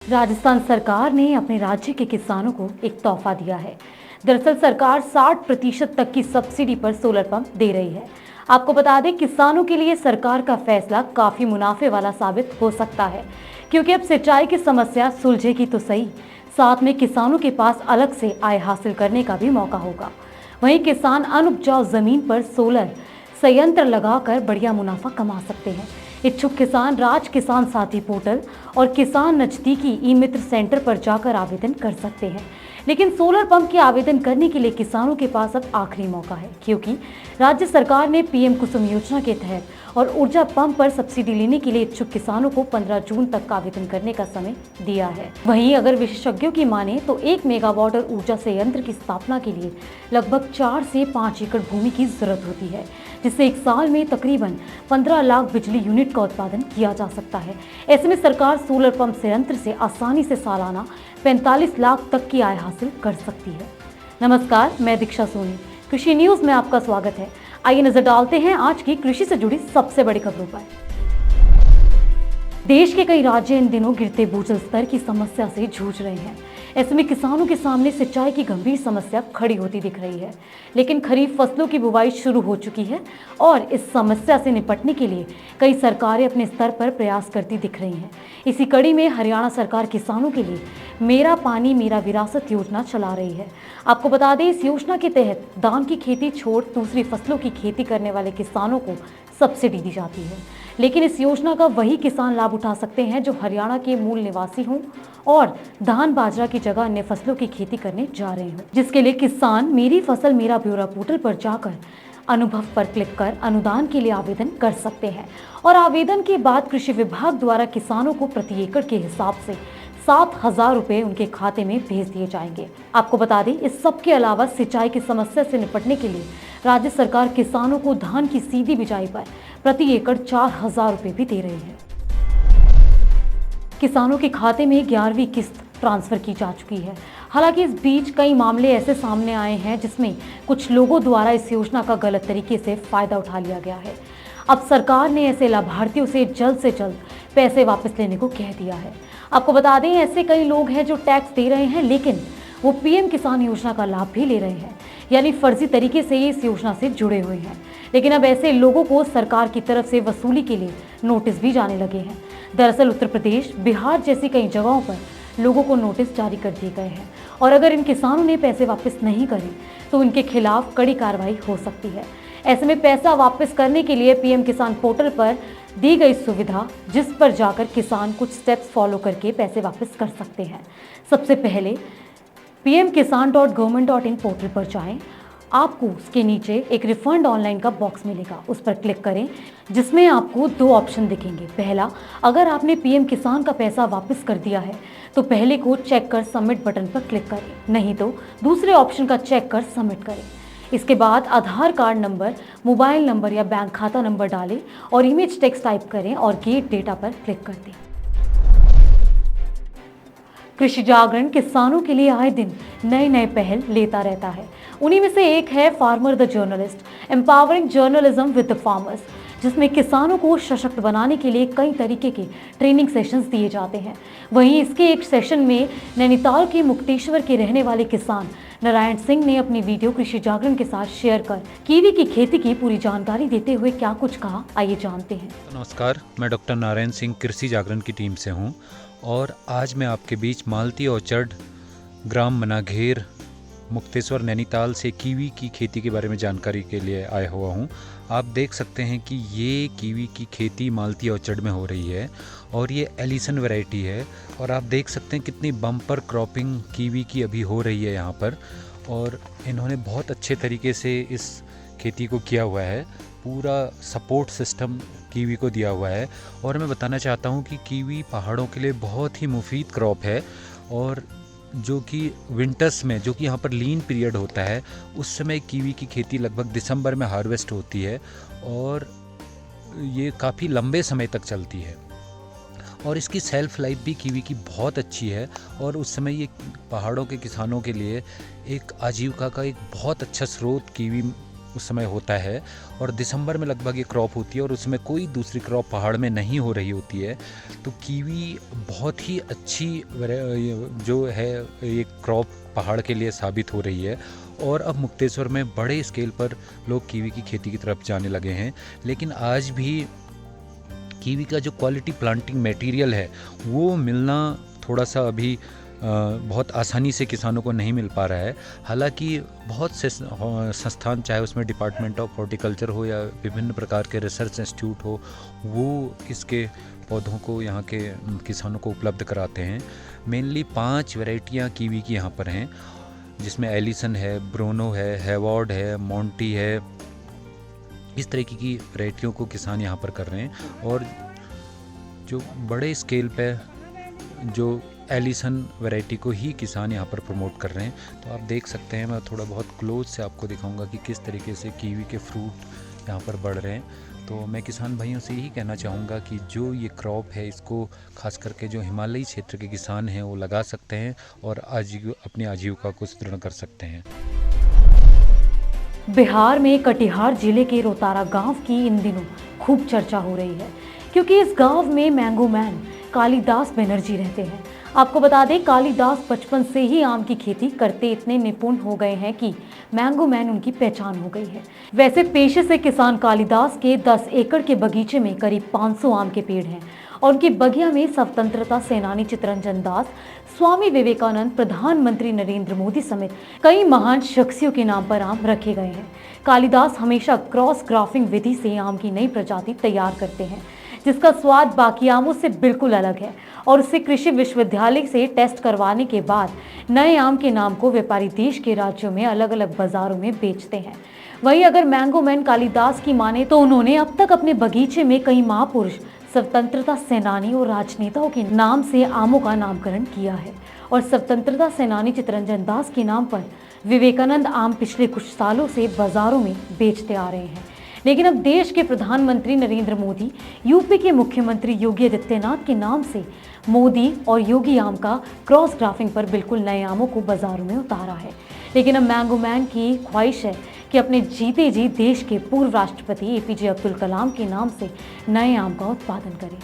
राजस्थान सरकार ने अपने राज्य के किसानों को एक तोहफा दिया है। दरअसल सरकार 60% तक की सब्सिडी पर सोलर पंप दे रही है। आपको बता दें, किसानों के लिए सरकार का फैसला काफी मुनाफे वाला साबित हो सकता है, क्योंकि अब सिंचाई की समस्या सुलझेगी तो सही, साथ में किसानों के पास अलग से आय हासिल करने का भी मौका होगा। वहीं किसान अनउपजाऊ जमीन पर सोलर संयंत्र लगाकर बढ़िया मुनाफा कमा सकते हैं। इच्छुक किसान राज किसान साथी पोर्टल और किसान नजदीकी ई मित्र सेंटर पर जाकर आवेदन कर सकते हैं। लेकिन सोलर पंप के आवेदन करने के लिए किसानों के पास अब आखिरी मौका है, क्योंकि राज्य सरकार ने पीएम कुसुम योजना के तहत और ऊर्जा पंप पर सब्सिडी लेने के लिए इच्छुक किसानों को 15 जून तक आवेदन करने का समय दिया है। वहीं अगर विशेषज्ञों की माने तो 1 मेगावाट और ऊर्जा संयंत्र की स्थापना के लिए लगभग 4 से 5 एकड़ भूमि की जरूरत होती है, जिससे एक साल में तकरीबन 15 लाख बिजली यूनिट का उत्पादन किया जा सकता है। ऐसे में सरकार सोलर पंप संयंत्र से आसानी से सालाना 45 लाख तक की आय हासिल कर सकती है। नमस्कार, मैं दीक्षा सोनी, कृषि न्यूज में आपका स्वागत है। आइए नजर डालते हैं आज की कृषि से जुड़ी सबसे बड़ी खबरों पर। देश के कई राज्य इन दिनों गिरते भूजल स्तर की समस्या से जूझ रहे हैं। ऐसे में किसानों के सामने सिंचाई की गंभीर समस्या खड़ी होती दिख रही है। लेकिन खरीफ फसलों की बुवाई शुरू हो चुकी है और इस समस्या से निपटने के लिए कई सरकारें अपने स्तर पर प्रयास करती दिख रही हैं। इसी कड़ी में हरियाणा सरकार किसानों के लिए मेरा पानी मेरा विरासत योजना चला रही है। आपको बता दें, इस योजना के तहत धान की खेती छोड़ दूसरी फसलों की खेती करने वाले किसानों को सब्सिडी दी जाती है। लेकिन इस योजना का वही किसान लाभ उठा सकते हैं जो हरियाणा के मूल निवासी हों और धान बाजरा की जगह अन्य फसलों की खेती करने जा रहे हों, जिसके लिए किसान मेरी फसल मेरा ब्यौरा पोर्टल पर जाकर अनुभव पर क्लिक कर अनुदान के लिए आवेदन कर सकते हैं और आवेदन के बाद कृषि विभाग द्वारा किसानों को प्रति एकड़ के हिसाब से 7,000 रुपए उनके खाते में भेज दिए जाएंगे। आपको बता दें, इस सब के अलावा सिंचाई की समस्या से निपटने के लिए राज्य सरकार किसानों को धान की सीधी बिजाई पर प्रति एकड़ 4,000 रुपए भी दे रही है। किसानों के खाते में 11वीं किस्त ट्रांसफर की जा चुकी है। हालांकि इस बीच कई मामले ऐसे सामने आए हैं जिसमें कुछ लोगों द्वारा इस योजना का गलत तरीके से फायदा उठा लिया गया है। अब सरकार ने ऐसे लाभार्थियों से जल्द पैसे वापस लेने को कह दिया है। आपको बता दें, ऐसे कई लोग हैं जो टैक्स दे रहे हैं लेकिन वो पीएम किसान योजना का लाभ भी ले रहे हैं, यानी फर्जी तरीके से इस योजना से जुड़े हुए हैं। लेकिन अब ऐसे लोगों को सरकार की तरफ से वसूली के लिए नोटिस भी जाने लगे हैं। दरअसल उत्तर प्रदेश, बिहार जैसी कई जगहों पर लोगों को नोटिस जारी कर दिए गए हैं और अगर इन किसानों ने पैसे वापस नहीं करे तो उनके खिलाफ कड़ी कार्रवाई हो सकती है। ऐसे में पैसा वापस करने के लिए पीएम किसान पोर्टल पर दी गई सुविधा, जिस पर जाकर किसान कुछ स्टेप्स फॉलो करके पैसे वापस कर सकते हैं। सबसे पहले pmkisan.government.in पोर्टल पर जाएं। आपको उसके नीचे एक रिफंड ऑनलाइन का बॉक्स मिलेगा, उस पर क्लिक करें, जिसमें आपको 2 ऑप्शन दिखेंगे। पहला, अगर आपने पीएम किसान का पैसा वापस कर दिया है तो पहले को चेक कर सबमिट बटन पर क्लिक करें, नहीं तो दूसरे ऑप्शन का चेक कर सबमिट करें। इसके बाद आधार कार्ड नंबर, मोबाइल नंबर या बैंक खाता नंबर डालें और इमेज टेक्स्ट टाइप करें और गेट डेटा पर क्लिक कर दें। कृषि जागरण किसानों के लिए आए दिन नए पहल लेता रहता है। उन्हीं में से एक है farmer the journalist, empowering journalism with the farmers, जिसमें किसानों को सशक्त बनाने के लिए कई तरीके के ट्रेनिंग सेशंस दिए जाते हैं। वहीं इसके एक सेशन में नैनीताल के मुक्तेश्वर के रहने वाले किसान नारायण सिंह ने अपनी वीडियो कृषि जागरण के साथ शेयर कर कीवी की खेती की पूरी जानकारी देते हुए क्या कुछ कहा, आइए जानते हैं। नमस्कार, मैं डॉक्टर नारायण सिंह कृषि जागरण की टीम से हूं और आज मैं आपके बीच मालती ऑर्चर्ड, ग्राम मनाघेर, मुक्तेश्वर, नैनीताल से कीवी की खेती के बारे में जानकारी के लिए आया हुआ हूं। आप देख सकते हैं कि ये कीवी की खेती मालती ऑर्चर्ड में हो रही है और ये एलिसन वैरायटी है और आप देख सकते हैं कितनी बम्पर क्रॉपिंग कीवी की अभी हो रही है यहाँ पर और इन्होंने बहुत अच्छे तरीके से इस खेती को किया हुआ है। पूरा सपोर्ट सिस्टम कीवी को दिया हुआ है और मैं बताना चाहता हूँ कि कीवी पहाड़ों के लिए बहुत ही मुफीद क्रॉप है और जो कि विंटर्स में, जो कि यहाँ पर लीन पीरियड होता है, उस समय कीवी की खेती लगभग दिसंबर में हार्वेस्ट होती है और ये काफ़ी लंबे समय तक चलती है और इसकी सेल्फ लाइफ भी कीवी की बहुत अच्छी है और उस समय ये पहाड़ों के किसानों के लिए एक आजीविका का एक बहुत अच्छा स्रोत कीवी उस समय होता है और दिसंबर में लगभग ये क्रॉप होती है और उसमें कोई दूसरी क्रॉप पहाड़ में नहीं हो रही होती है। तो कीवी बहुत ही अच्छी जो है ये क्रॉप पहाड़ के लिए साबित हो रही है और अब मुक्तेश्वर में बड़े स्केल पर लोग कीवी की खेती की तरफ जाने लगे हैं। लेकिन आज भी कीवी का जो क्वालिटी प्लांटिंग मटेरियल है वो मिलना थोड़ा सा अभी बहुत आसानी से किसानों को नहीं मिल पा रहा है। हालांकि बहुत से संस्थान, चाहे उसमें डिपार्टमेंट ऑफ हॉर्टिकल्चर हो या विभिन्न प्रकार के रिसर्च इंस्टीट्यूट हो, वो इसके पौधों को यहाँ के किसानों को उपलब्ध कराते हैं। मेनली 5 वैरायटियाँ कीवी की यहाँ पर हैं, जिसमें एलिसन है, ब्रोनो है, हैवॉर्ड है, मोंटी है। इस तरीके की वैरायटियों को किसान यहाँ पर कर रहे हैं और जो बड़े स्केल पे जो एलिसन वैरायटी को ही किसान यहाँ पर प्रमोट कर रहे हैं। तो आप देख सकते हैं, मैं थोड़ा बहुत क्लोज से आपको दिखाऊंगा कि किस तरीके से कीवी के फ्रूट यहाँ पर बढ़ रहे हैं। तो मैं किसान भाइयों से यही कहना चाहूँगा कि जो ये क्रॉप है इसको खास करके जो हिमालयी क्षेत्र के किसान हैं वो लगा सकते हैं और अपनी आजीविका को सुदृढ़ कर सकते हैं। बिहार में कटिहार जिले के रोतारा गांव की इन दिनों खूब चर्चा हो रही है, क्योंकि इस गांव में मैंगो मैन कालिदास बनर्जी रहते हैं। आपको बता दें, कालिदास बचपन से ही आम की खेती करते इतने निपुण हो गए हैं कि मैंगो मैन उनकी पहचान हो गई है। वैसे पेशे से किसान कालिदास के 10 एकड़ के बगीचे में करीब 500 आम के पेड़ हैं और उनकी बगिया में स्वतंत्रता सेनानी चित्तरंजन दास, स्वामी विवेकानंद, प्रधानमंत्री नरेंद्र मोदी समेत कई महान शख्सियों के नाम पर आम रखे गए हैं। कालिदास हमेशा क्रॉस ग्राफ्टिंग विधि से आम की नई प्रजाति तैयार करते हैं, जिसका स्वाद बाकी आमों से बिल्कुल अलग है और उसे कृषि विश्वविद्यालय से टेस्ट करवाने के बाद नए आम के नाम को व्यापारी देश के राज्यों में अलग अलग बाजारों में बेचते हैं। वहीं अगर मैंगो मैन कालिदास की माने तो उन्होंने अब तक अपने बगीचे में कई महापुरुष, स्वतंत्रता सेनानी और राजनेताओं के नाम से आमों का नामकरण किया है और स्वतंत्रता सेनानी चित्तरंजन दास के नाम पर विवेकानंद आम पिछले कुछ सालों से बाजारों में बेचते आ रहे हैं। लेकिन अब देश के प्रधानमंत्री नरेंद्र मोदी, यूपी के मुख्यमंत्री योगी आदित्यनाथ के नाम से मोदी और योगी आम का क्रॉस ग्राफ्टिंग पर बिल्कुल नए आमों को बाजारों में उतारा है। लेकिन अब मैंगो मैन की ख्वाहिश है कि अपने जीते जी देश के पूर्व राष्ट्रपति एपीजे अब्दुल कलाम के नाम से नए आम का उत्पादन करें।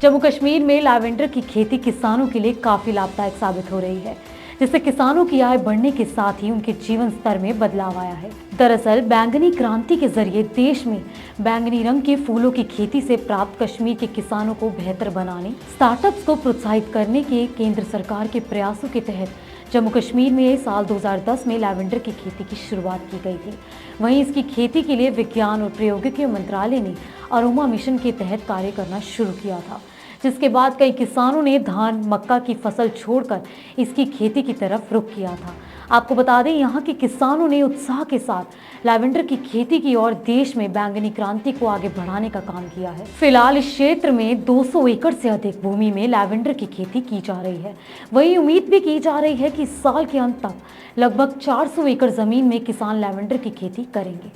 जम्मू कश्मीर में लैवेंडर की खेती किसानों के लिए काफी लाभदायक साबित हो रही है, जिससे किसानों की आय बढ़ने के साथ ही उनके जीवन स्तर में बदलाव आया है। दरअसल बैंगनी क्रांति के जरिए देश में बैंगनी रंग के फूलों की खेती से प्राप्त कश्मीर के किसानों को बेहतर बनाने, स्टार्टअप्स को प्रोत्साहित करने के केंद्र सरकार के प्रयासों के तहत जम्मू कश्मीर में साल 2010 में लैवेंडर की खेती की शुरुआत की गई थी। वहीं इसकी खेती के लिए विज्ञान और प्रौद्योगिकी मंत्रालय ने अरोमा मिशन के तहत कार्य करना शुरू किया था, जिसके बाद कई किसानों ने धान, मक्का की फसल छोड़कर इसकी खेती की तरफ रुख किया था। आपको बता दें, यहाँ के किसानों ने उत्साह के साथ लैवेंडर की खेती की और देश में बैंगनी क्रांति को आगे बढ़ाने का काम किया है। फिलहाल इस क्षेत्र में 200 एकड़ से अधिक भूमि में लैवेंडर की खेती की जा रही है। वहीं उम्मीद भी की जा रही है कि साल के अंत तक लगभग 400 एकड़ जमीन में किसान लैवेंडर की खेती करेंगे।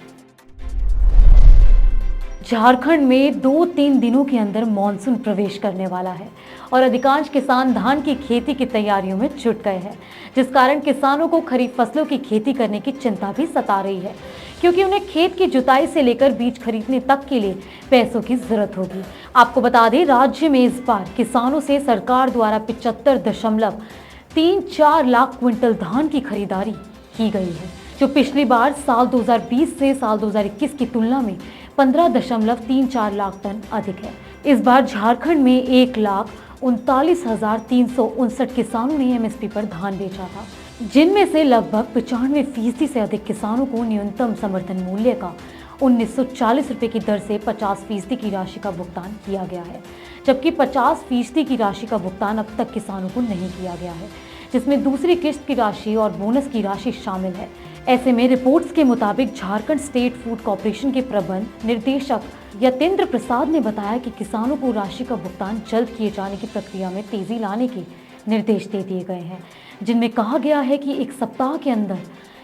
झारखंड में 2-3 दिनों के अंदर मानसून प्रवेश करने वाला है और अधिकांश किसान धान की खेती की तैयारियों में जुट गए हैं, जिस कारण किसानों को खरीफ फसलों की खेती करने की चिंता भी सता रही है, क्योंकि उन्हें खेत की जुताई से लेकर बीज खरीदने तक के लिए पैसों की जरूरत होगी। आपको बता दें, राज्य में इस बार किसानों से सरकार द्वारा 75.34 लाख क्विंटल धान की खरीदारी की गई है, जो पिछली बार साल 2020 से साल 2021 की तुलना में 15.34 लाख टन अधिक है। इस बार झारखंड में 1,39,359 किसानों ने एमएसपी पर धान बेचा था, जिनमें से लगभग 95% से अधिक किसानों को न्यूनतम समर्थन मूल्य का 1940 रुपये की दर से 50% की राशि का भुगतान किया गया है, जबकि 50% की राशि का भुगतान अब तक किसानों को नहीं किया गया है, जिसमें दूसरी किस्त की राशि और बोनस की राशि शामिल है। ऐसे में रिपोर्ट्स के मुताबिक झारखंड स्टेट फूड कॉर्पोरेशन के प्रबंध निदेशक यतेंद्र प्रसाद ने बताया कि किसानों को राशि का भुगतान जल्द किए जाने की प्रक्रिया में तेजी लाने के निर्देश दे दिए गए हैं, जिनमें कहा गया है कि 1 सप्ताह के अंदर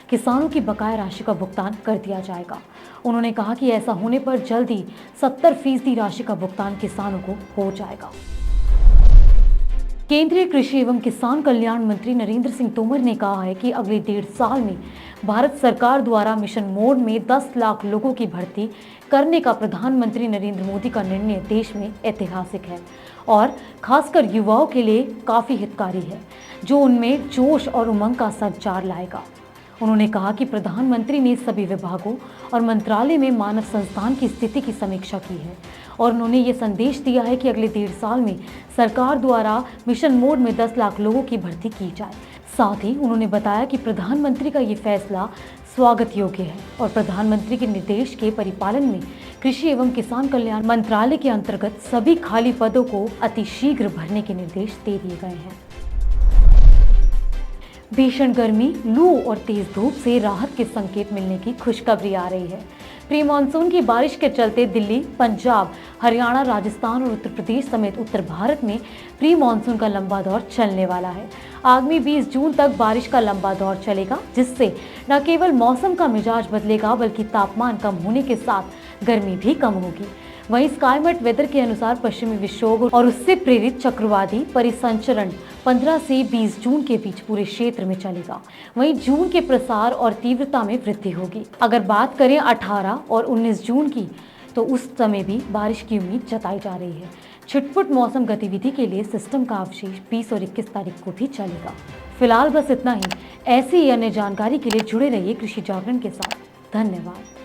किसानों की बकाया राशि का भुगतान कर दिया जाएगा। उन्होंने कहा कि ऐसा होने पर जल्द ही 70% राशि का भुगतान किसानों को हो जाएगा। केंद्रीय कृषि एवं किसान कल्याण मंत्री नरेंद्र सिंह तोमर ने कहा है कि अगले 1.5 साल में भारत सरकार द्वारा मिशन मोड में 10 लाख लोगों की भर्ती करने का प्रधानमंत्री नरेंद्र मोदी का निर्णय देश में ऐतिहासिक है और खासकर युवाओं के लिए काफी हितकारी है, जो उनमें जोश और उमंग का संचार लाएगा। उन्होंने कहा कि प्रधानमंत्री ने सभी विभागों और मंत्रालय में मानव संस्थान की स्थिति की समीक्षा की है और उन्होंने ये संदेश दिया है कि अगले 1.5 साल में सरकार द्वारा मिशन मोड में 10 लाख लोगों की भर्ती की जाए। साथ ही उन्होंने बताया कि प्रधानमंत्री का ये फैसला स्वागत योग्य है और प्रधानमंत्री के निर्देश के परिपालन में कृषि एवं किसान कल्याण मंत्रालय के अंतर्गत सभी खाली पदों को अतिशीघ्र भरने के निर्देश दे दिए गए हैं। भीषण गर्मी, लू और तेज धूप से राहत के संकेत मिलने की खुशखबरी आ रही है। प्री मानसून की बारिश के चलते दिल्ली, पंजाब, हरियाणा, राजस्थान और उत्तर प्रदेश समेत उत्तर भारत में प्री मानसून का लंबा दौर चलने वाला है। आगामी 20 जून तक बारिश का लंबा दौर चलेगा, जिससे न केवल मौसम का मिजाज बदलेगा बल्कि तापमान कम होने के साथ गर्मी भी कम होगी। वहीं स्काईमेट वेदर के अनुसार पश्चिमी विक्षोभ और उससे प्रेरित चक्रवाती परिसंचरण 15 से 20 जून के बीच पूरे क्षेत्र में चलेगा। वहीं जून के प्रसार और तीव्रता में वृद्धि होगी। अगर बात करें 18 और 19 जून की, तो उस समय भी बारिश की उम्मीद जताई जा रही है। छिटपुट मौसम गतिविधि के लिए सिस्टम का अवशेष 20 और 21 तारीख को भी चलेगा। फिलहाल बस इतना ही। ऐसी अन्य जानकारी के लिए जुड़े रहिए कृषि जागरण के साथ। धन्यवाद।